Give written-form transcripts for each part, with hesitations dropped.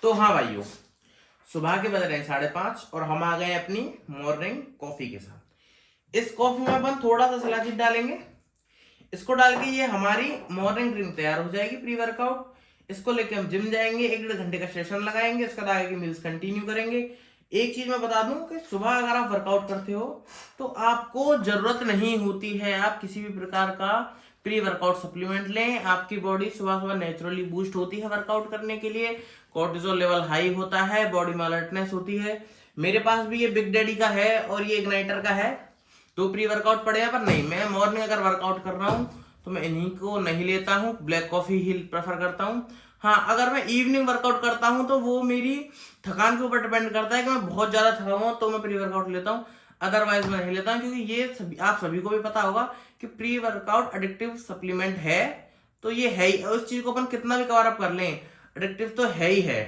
तो हाँ भाइयों, सुबह के बज रहे हैं 5:30 और हम आ गए अपनी मॉर्निंग कॉफी के साथ। इस कॉफी में अपन थोड़ा सा शिलाजीत डालेंगे। इसको डाल के ये हमारी मॉर्निंग ड्रिंक तैयार हो जाएगी प्री वर्कआउट। इसको लेके हम जिम जाएंगे, 1-1.5 घंटे का सेशन लगाएंगे, उसके बाद आगे की मील्स कंटिन्यू करेंगे। एक चीज मैं बता दूं कि सुबह अगर आप वर्कआउट करते हो तो आपको जरूरत नहीं होती है आप किसी भी प्रकार का प्री वर्कआउट सप्लीमेंट लें। आपकी बॉडी सुबह सुबह नेचुरली बूस्ट होती है वर्कआउट करने के लिए, कोर्टिसोल लेवल हाई होता है, बॉडी में अलर्टनेस होती है। मेरे पास भी ये बिग डैडी का है और ये इग्नाइटर का है, तो प्री वर्कआउट पड़े हैं, पर नहीं, मैं मॉर्निंग अगर वर्कआउट कर रहा हूँ तो मैं इन्हीं को नहीं लेता हूँ, ब्लैक कॉफी ही प्रेफर करता हूँ। हाँ, अगर मैं इवनिंग वर्कआउट करता हूँ तो वो मेरी थकान के ऊपर डिपेंड करता है कि मैं बहुत ज्यादा थका हुआ तो मैं प्री वर्कआउट लेता हूँ, अदरवाइज मैं नहीं लेता हूँ। क्योंकि ये आप सभी को भी पता होगा कि प्री वर्कआउट एडिक्टिव सप्लीमेंट है, तो ये है ही। उस चीज को अपन कितना भी कवर अप कर लें, एडिक्टिव तो है ही है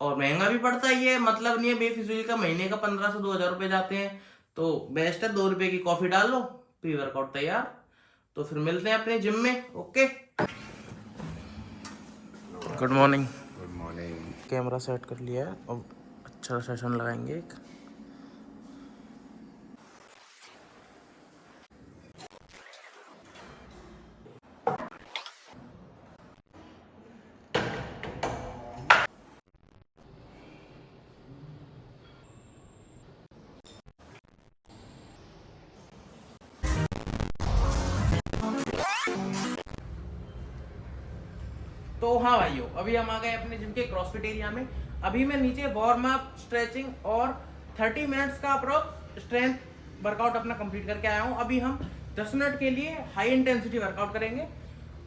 और महंगा भी पड़ता है। ये मतलब नहीं है बेफिजूल का महीने का 1500 से 2000 रुपए जाते हैं, तो बेस्ट है 2 रुपए की कॉफी डाल लो, प्री वर्कआउट तैयार। तो फिर मिलते हैं अपने जिम में। Okay, good morning. Good morning. Camera set कर लिया है, अब अच्छा सेशन लगाएंगे एक। तो हाँ भाइयों, अभी हम आ गए अपने जिम के क्रॉसफिट एरिया में। अभी मैं नीचे वार्म अप, स्ट्रेचिंग और 30 मिनट्स का अप्रोक्स स्ट्रेंथ वर्कआउट अपना कंप्लीट करके आया हूँ। अभी हम 10 मिनट के लिए हाई इंटेंसिटी वर्कआउट करेंगे।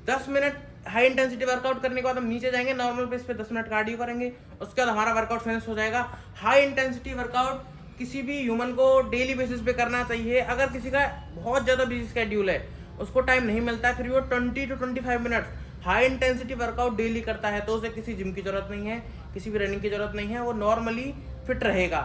10 मिनट हाई इंटेंसिटी वर्कआउट करने के बाद हम नीचे जाएंगे, नॉर्मल पेस पे 10 मिनट कार्डियो करेंगे, उसके बाद हमारा वर्कआउट फिनिश हो जाएगा। हाई इंटेंसिटी वर्कआउट किसी भी ह्यूमन को डेली बेसिस पे करना चाहिए। अगर किसी का बहुत ज़्यादा बिजी स्केड्यूल है, उसको टाइम नहीं मिलता है, फिर वो 20 to 25 minutes high intensity workout daily करता है, तो उसे किसी जिम की जरूरत नहीं है, किसी भी रनिंग की जरूरत नहीं है, वो नॉर्मली फिट रहेगा।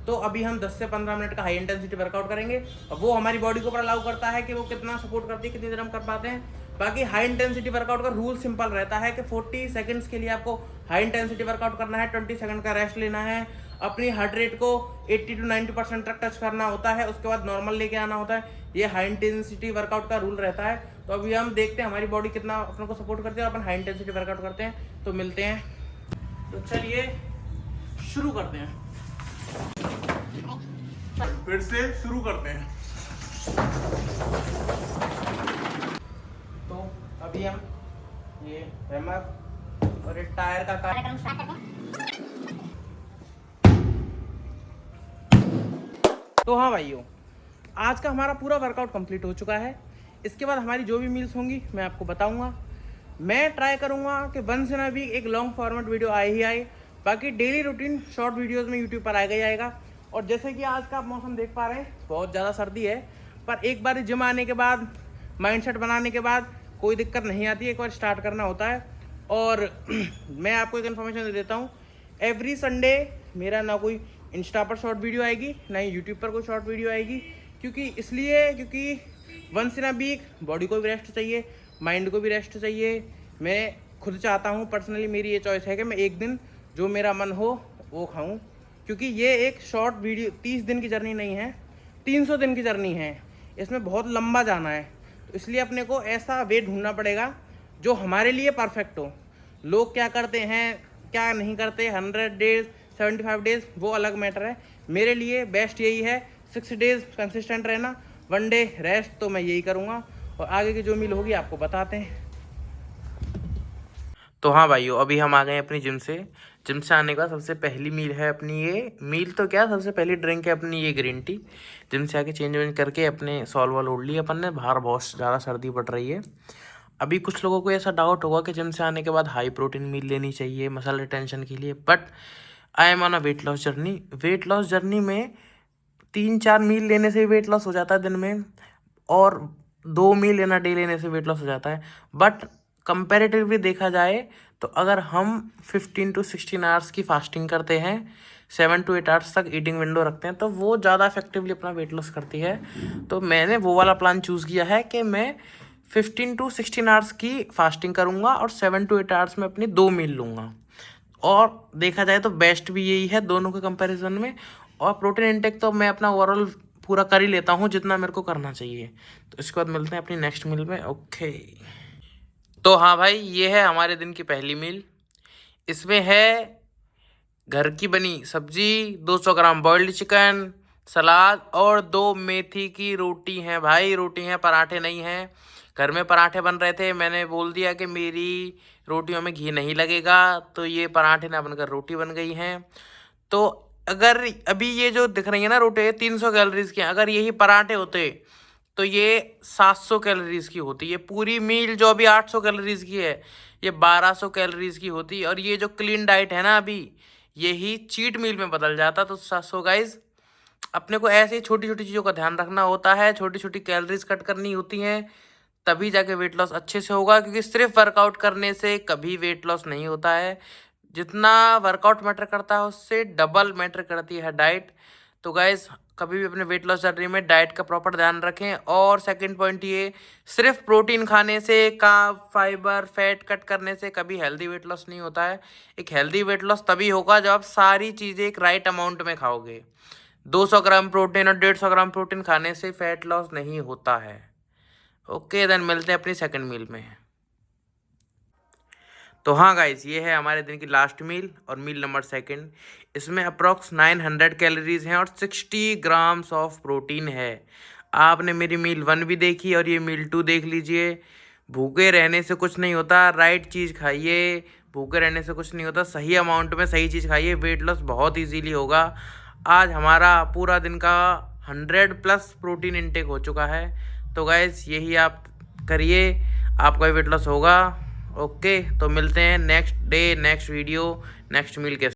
तो अभी हम 10 से 15 मिनट का हाई इंटेंसिटी वर्कआउट करेंगे और वो हमारी बॉडी को ऊपर अलाउ करता है कि वो कितना सपोर्ट करती है, कितनी देर हम कर पाते हैं। बाकी हाई इंटेंसिटी वर्कआउट का रूल सिंपल रहता है कि 40 सेकंड्स के लिए आपको हाई इंटेंसिटी वर्कआउट करना है, 20 सेकंड का रेस्ट लेना है, अपनी हार्ट रेट को 80 to 90% तक टच करना होता है, उसके बाद नॉर्मल लेके आना होता है। ये हाई इंटेंसिटी वर्कआउट का रूल रहता है। तो अभी हम देखते हैं हमारी बॉडी कितना अपने को सपोर्ट करती है और अपन हाई इंटेंसिटी वर्कआउट करते हैं। तो मिलते हैं, तो चलिए शुरू करते हैं। फिर से शुरू करते हैं। तो अभी हम ये हैमर और एक टायर का कार्यक्रम स्टार्ट करते हैं। तो हाँ भाइयों, आज का हमारा पूरा वर्कआउट कंप्लीट हो चुका है। इसके बाद हमारी जो भी मील्स होंगी मैं आपको बताऊंगा। मैं ट्राई करूंगा कि वंस इन अ वीक एक लॉन्ग फॉर्मेट वीडियो आए ही आए। बाकी डेली रूटीन शॉर्ट वीडियोस में यूट्यूब पर आएगा ही आएगा। और जैसे कि आज का आप मौसम देख पा रहे हैं, बहुत ज़्यादा सर्दी है, पर एक बार जिम आने के बाद, माइंडसेट बनाने के बाद कोई दिक्कत नहीं आती है, एक बार स्टार्ट करना होता है। और मैं आपको एक इन्फॉर्मेशन दे देता हूँ, एवरी संडे मेरा ना कोई इंस्टा पर शॉर्ट वीडियो आएगी, ना ही यूट्यूब पर कोई शॉर्ट वीडियो आएगी। क्योंकि once in a week body को भी रेस्ट चाहिए, माइंड को भी रेस्ट चाहिए। मैं खुद चाहता हूँ, पर्सनली मेरी ये चॉइस है कि मैं एक दिन जो मेरा मन हो वो खाऊं। क्योंकि ये एक शॉर्ट वीडियो 30 दिन की जर्नी नहीं है, 300 दिन की जर्नी है, इसमें बहुत लंबा जाना है। तो इसलिए अपने को ऐसा वे ढूंढना पड़ेगा जो हमारे लिए परफेक्ट हो। लोग क्या करते हैं, क्या नहीं करते, 100 डेज 75 डेज वो अलग मैटर है। मेरे लिए बेस्ट यही है 6 डेज कंसिस्टेंट रहना, 1 डे रेस्ट। तो मैं यही करूँगा और आगे की जो मील होगी आपको बताते हैं। तो हाँ भाइयों, अभी हम आ गए अपनी जिम से आने के बाद सबसे पहली मील है अपनी, ये मील तो क्या, सबसे पहली ड्रिंक है अपनी ये ग्रीन टी। जिम से आके चेंज वेंज करके अपने सॉल वॉल ओढ़ लिया अपन ने, बाहर बहुत ज़्यादा सर्दी पड़ रही है। अभी कुछ लोगों को ऐसा डाउट होगा कि जिम से आने के बाद हाई प्रोटीन मील लेनी चाहिए मसल रिटेंशन के लिए, but I am on a weight loss journey. Weight loss journey में 3-4 मील लेने से वेट लॉस हो जाता है दिन में, और 2 मील लेना डे लेने से वेट लॉस हो जाता है। बट कंपैरेटिवली देखा जाए तो अगर हम 15 to 16 आवर्स की फास्टिंग करते हैं, 7 to 8 आवर्स तक ईटिंग विंडो रखते हैं, तो वो ज़्यादा इफेक्टिवली अपना वेट लॉस करती है। तो मैंने वो वाला प्लान चूज़ किया है कि मैं 15 to 16 आवर्स की फास्टिंग करूँगा और 7 to 8 आवर्स में अपनी 2 मील लूँगा। और देखा जाए तो बेस्ट भी यही है दोनों के कंपैरिजन में। और प्रोटीन इंटेक तो मैं अपना ओवरऑल पूरा कर ही लेता हूँ जितना मेरे को करना चाहिए। तो इसके बाद मिलते हैं अपनी नेक्स्ट मील में। ओके, तो हाँ भाई, ये है हमारे दिन की पहली मील। इसमें है घर की बनी सब्जी, 200 ग्राम बॉइल्ड चिकन, सलाद और 2 मेथी की रोटी है भाई। रोटी है, पराठे नहीं हैं। घर में पराठे बन रहे थे, मैंने बोल दिया कि मेरी रोटियों में घी नहीं लगेगा, तो ये पराठे ना बनकर रोटी बन गई हैं। तो अगर अभी ये जो दिख रही है ना रोटी, 300 कैलोरीज की हैं। अगर यही पराठे होते तो ये 700 कैलोरीज की होती। ये पूरी मील जो अभी 800 कैलोरीज की है, ये 1200 कैलोरीज की होती। और ये जो क्लीन डाइट है ना अभी, यही चीट मील में बदल जाता। तो सो गाइज, अपने को ऐसे ही छोटी छोटी चीज़ों का ध्यान रखना होता है, छोटी छोटी कैलोरीज कट करनी होती हैं, तभी जाके वेट लॉस अच्छे से होगा। क्योंकि सिर्फ वर्कआउट करने से कभी वेट लॉस नहीं होता है। जितना वर्कआउट मैटर करता है उससे डबल मैटर करती है डाइट। तो गाइज, कभी भी अपने वेट लॉस जर्नी में डाइट का प्रॉपर ध्यान रखें। और सेकंड पॉइंट ये, सिर्फ प्रोटीन खाने से, कार्ब, फाइबर, फैट कट करने से कभी हेल्दी वेट लॉस नहीं होता है। एक हेल्दी वेट लॉस तभी होगा जब आप सारी चीज़ें एक राइट अमाउंट में खाओगे। 200 ग्राम प्रोटीन और 150 ग्राम प्रोटीन खाने से फैट लॉस नहीं होता है। ओके, देन मिलते हैं अपनी सेकंड मील में। तो हाँ गाइस, ये है हमारे दिन की लास्ट मील और मील नंबर सेकंड। इसमें अप्रॉक्स 900 कैलोरीज हैं और 60 ग्राम्स ऑफ प्रोटीन है। आपने मेरी मील 1 भी देखी और ये मील 2 देख लीजिए। भूखे रहने से कुछ नहीं होता, राइट चीज़ खाइए। भूखे रहने से कुछ नहीं होता, सही अमाउंट में सही चीज़ खाइए, वेट लॉस बहुत ईजीली होगा। आज हमारा पूरा दिन का 100+ प्रोटीन इंटेक हो चुका है। तो गाइस, यही आप करिए, आपका वेट लॉस होगा। ओके, तो मिलते हैं next day, next video, next meal के